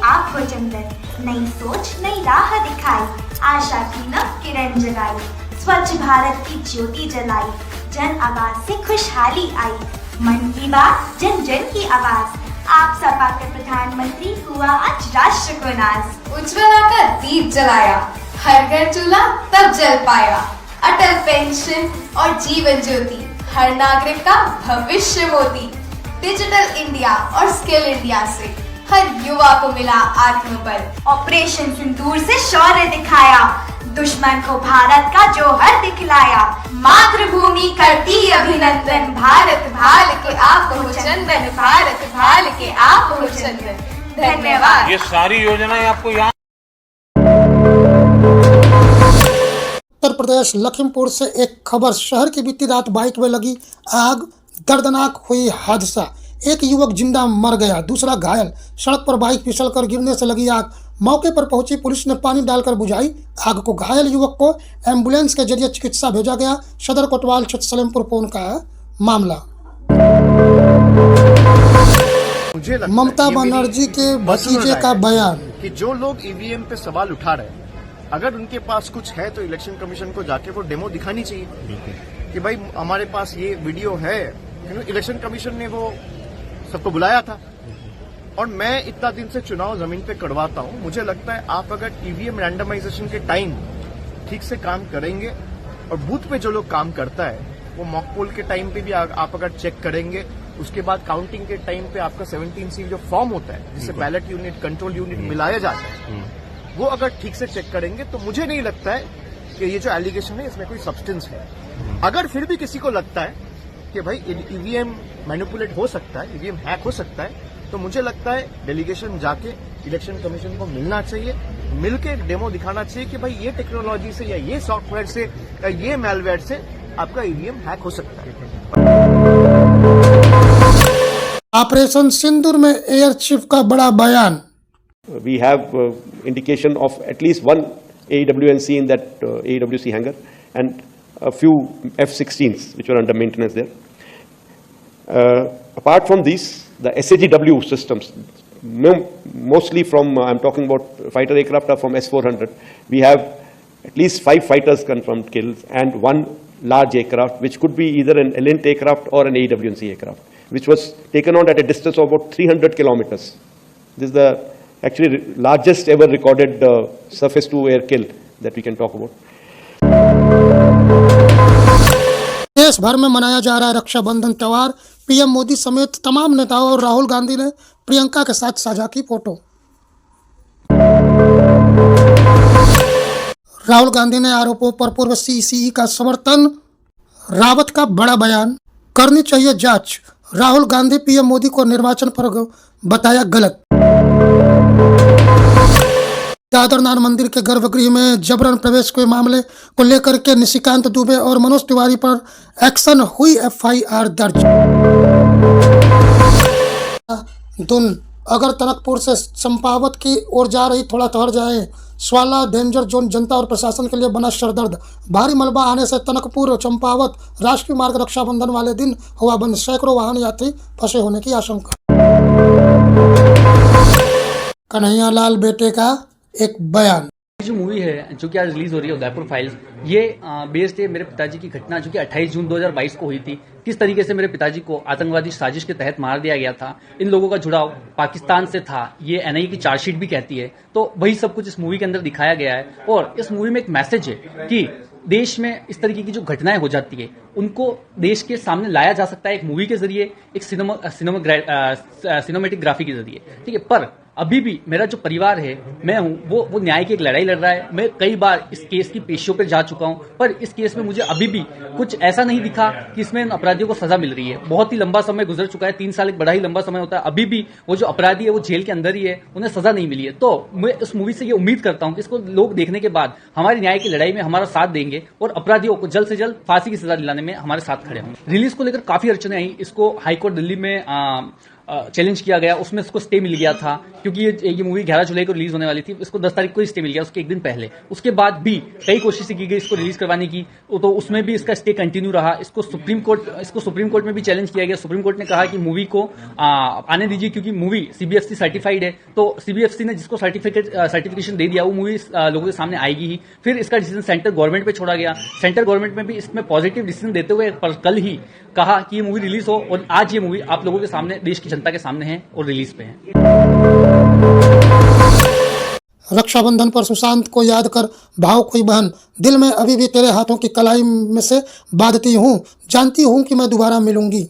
आंखों चंदन, नई सोच नई राह दिखाई, आशा की न किरण जगाई, स्वच्छ भारत की ज्योति जलाई, जन आवाज से खुशहाली आई, मन की बात जन जन की आवाज, आप सपा के प्रधानमंत्री हुआ आज राष्ट्र को नाज। उज्ज्वला का दीप जलाया, हर घर चूल्हा तब जल पाया, अटल पेंशन और जीवन ज्योति, हर नागरिक का भविष्य मोती, डिजिटल इंडिया और स्किल इंडिया से हर युवा को मिला आत्मबल, ऑपरेशन सिंदूर से शौर्य दिखाया, दुश्मन को भारत का जौहर दिखलाया, मातृभूमि करती अभिनंदन, भारत भाल के आप हो चंदन, भारत भाल के आप हो चंदन। धन्यवाद। ये सारी योजनाएं आपको यहाँ। उत्तर प्रदेश लखीमपुर से एक खबर। शहर की बीती रात बाइक में लगी आग, दर्दनाक हुई हादसा। एक युवक जिंदा मर गया, दूसरा घायल। सड़क पर बाइक फिसलकर गिरने से लगी आग। मौके पर पहुंची पुलिस ने पानी डालकर बुझाई आग को। घायल युवक को एम्बुलेंस के जरिए चिकित्सा भेजा गया। सदर कोतवाल क्षेत्र सलेमपुर फोन का मामला। ममता बनर्जी के भतीजे का बयान कि जो लोग ईवीएम पे सवाल उठा रहे हैं, अगर उनके पास कुछ है तो इलेक्शन कमीशन को जाके वो डेमो दिखानी चाहिए कि भाई हमारे पास ये वीडियो है। इलेक्शन कमीशन ने वो सबको बुलाया था और मैं इतना दिन से चुनाव जमीन पे करवाता हूं। मुझे लगता है आप अगर ईवीएम रैंडमाइजेशन के टाइम ठीक से काम करेंगे और बूथ पे जो लोग काम करता है वो मॉक पोल के टाइम पे भी आप अगर चेक करेंगे, उसके बाद काउंटिंग के टाइम पे आपका 17C जो फॉर्म होता है जिससे बैलेट यूनिट कंट्रोल यूनिट मिलाया जाता है, वो अगर ठीक से चेक करेंगे तो मुझे नहीं लगता है कि ये जो एलिगेशन है इसमें कोई सब्सटेंस है। अगर फिर भी किसी को लगता है कि भाई ईवीएम मैनिपुलेट हो सकता है, ईवीएम हैक हो सकता है, तो मुझे लगता है डेलीगेशन जाके इलेक्शन कमीशन को मिलना चाहिए, मिलके डेमो दिखाना चाहिए कि भाई ये टेक्नोलॉजी से या ये सॉफ्टवेयर से या ये मैलवेयर से आपका ईवीएम हैक हो सकता है। ऑपरेशन सिंदूर में एयर चीफ का बड़ा बयान। We have indication of at least one AWNC in that AWC hangar and a few F-16s which were under maintenance there. Apart from these, the SAGW systems, mostly from, I'm talking about fighter aircraft are from S-400. We have at least 5 fighters confirmed kills and 1 large aircraft, which could be either an Elint aircraft or an AWNC aircraft, which was taken out at a distance of about 300 kilometers. This is the actually largest ever recorded surface to air kill that we can talk about. देश भर में मनाया जा रहा है रक्षाबंधन त्योहार। PM Modi समेत तमाम नेताओं और राहुल गांधी ने प्रियंका के साथ साझा की फोटो। राहुल गांधी ने आरोपों पर पूर्व सीसीई का समर्थन। रावत का बड़ा बयान, करनी चाहिए जांच। राहुल गांधी पीएम मोदी को निर्वाचन पर बताया गलत। दादर नाथ मंदिर के गर्भगृह में जबरन प्रवेश के मामले को लेकर के निशिकांत दुबे और मनोज तिवारी पर एक्शन हुई, एफआईआर दर्ज। धुन अगर टनकपुर से चंपावत की ओर जा रही, थोड़ा ठहर जाए। स्वाला डेंजर जोन जनता और प्रशासन के लिए बना सरदर्द। भारी मलबा आने से टनकपुर चंपावत राष्ट्रीय मार्ग रक्षाबंधन वाले दिन हुआ बंद। सैकड़ों वाहन यात्री फंसे होने की आशंका। कन्हैया लाल बेटे का एक बयान। जो मूवी है जो कि आज रिलीज हो रही है उदयपुर फाइल्स, ये बेस्ड है मेरे पिताजी की घटना जो कि 28 जून 2022 को हुई थी। किस तरीके से मेरे पिताजी को आतंकवादी साजिश के तहत मार दिया गया था, इन लोगों का जुड़ाव पाकिस्तान से था, ये एनआईए की चार्जशीट भी कहती है। तो वही सब कुछ इस मूवी के अंदर दिखाया गया है और इस मूवी में एक मैसेज है कि देश में इस तरीके की जो घटनाएं हो जाती है उनको देश के सामने लाया जा सकता है एक मूवी के जरिए, एक सिनेमेटिक-ग्राफी के जरिए, ठीक है। पर अभी भी मेरा जो परिवार है, मैं हूं, वो न्याय की एक लड़ाई लड़ रहा है। मैं कई बार इस केस की पेशियों पर जा चुका हूं, पर इस केस में मुझे अभी भी कुछ ऐसा नहीं दिखा कि इसमें इन अपराधियों को सजा मिल रही है। बहुत ही लंबा समय गुजर चुका है, 3 साल एक बड़ा ही लंबा समय होता है। अभी भी वो जो अपराधी है वो जेल के अंदर ही है, उन्हें सजा नहीं मिली है। तो मैं इस मूवी से ये उम्मीद करता हूं कि इसको लोग देखने के बाद हमारी न्याय की लड़ाई में हमारा साथ देंगे और अपराधियों को जल्द से जल्द फांसी की सजा दिलाने में हमारे साथ खड़े होंगे। रिलीज को लेकर काफी अड़चने आई। इसको हाईकोर्ट दिल्ली में चैलेंज किया गया, उसमें उसको स्टे मिल गया था, क्योंकि ये मूवी 11 जुलाई को रिलीज होने वाली थी, इसको 10 तारीख को ही स्टे मिल गया, उसके एक दिन पहले। उसके बाद भी कई कोशिशें की गई इसको रिलीज करवाने की, तो उसमें भी इसका स्टे कंटिन्यू रहा। इसको सुप्रीम कोर्ट में भी चैलेंज किया गया। सुप्रीम कोर्ट ने कहा कि मूवी को आने दीजिए, क्योंकि मूवी CBFC सर्टिफाइड है, तो CBFC ने जिसको सर्टिफिकेशन दे दिया वो मूवी लोगों के सामने आएगी ही। फिर इसका डिसीजन सेंट्रल गवर्नमेंट पे छोड़ा गया। सेंट्रल गवर्नमेंट में भी इसमें पॉजिटिव डिसीजन देते हुए कल ही कहा कि ये मूवी रिलीज हो, और आज ये मूवी आप लोगों के सामने, देश की जनता के सामने है और रिलीज पे है। रक्षाबंधन पर सुशांत को याद कर भाव कोई बहन, दिल में अभी भी तेरे हाथों की कलाई में से बांधती हूँ, जानती हूँ कि मैं दोबारा मिलूंगी।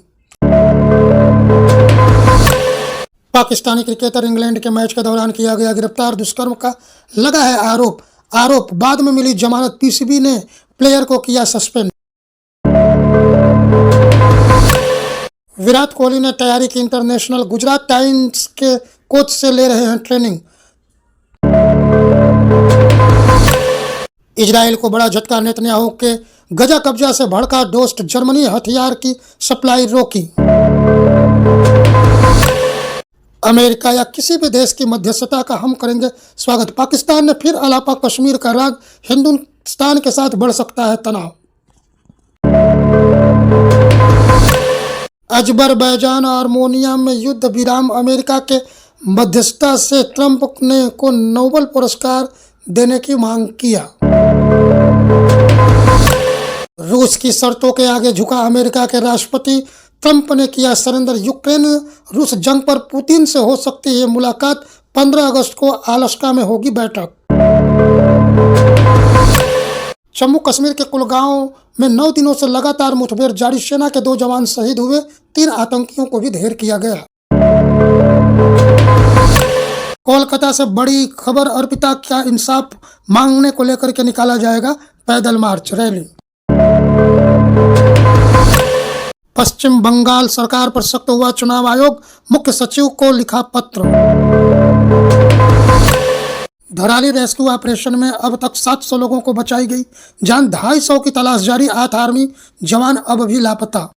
पाकिस्तानी क्रिकेटर इंग्लैंड के मैच के दौरान किया गया गिरफ्तार, दुष्कर्म का लगा है आरोप। बाद में मिली जमानत, PCB ने प्लेयर को किया सस्पेंड। विराट कोहली ने तैयारी की इंटरनेशनल, गुजरात टाइम्स के कोच से ले रहे हैं ट्रेनिंग। इजराइल को बड़ा झटका, नेतन्याहू के गजा कब्जा से भड़का दोस्त, जर्मनी हथियार की सप्लाई रोकी। अमेरिका या किसी भी देश की मध्यस्थता का हम करेंगे स्वागत, पाकिस्तान ने फिर अलापा कश्मीर का राग, हिंदुस्तान के साथ बढ़ सकता है तनाव। अजरबैजान और आर्मेनिया में युद्ध विराम, अमेरिका के मध्यस्थता से ट्रंप ने को नोबेल पुरस्कार देने की मांग किया। रूस की शर्तों के आगे झुका अमेरिका के राष्ट्रपति, ट्रंप ने किया सरेंडर। यूक्रेन रूस जंग पर पुतिन से हो सकती है मुलाकात, 15 अगस्त को अलास्का में होगी बैठक। जम्मू कश्मीर के कुलगांव में 9 दिनों से लगातार मुठभेड़ जारी, सेना के 2 जवान शहीद हुए, 3 आतंकियों को भी ढेर किया गया। कोलकाता से बड़ी खबर, अर्पिता का इंसाफ मांगने को लेकर के निकाला जाएगा पैदल मार्च रैली। पश्चिम बंगाल सरकार पर सख्त हुआ चुनाव आयोग, मुख्य सचिव को लिखा पत्र। धराली रेस्क्यू ऑपरेशन में अब तक 700 लोगों को बचाई गई जान, 250 की तलाश जारी, 8 आर्मी जवान अब भी लापता।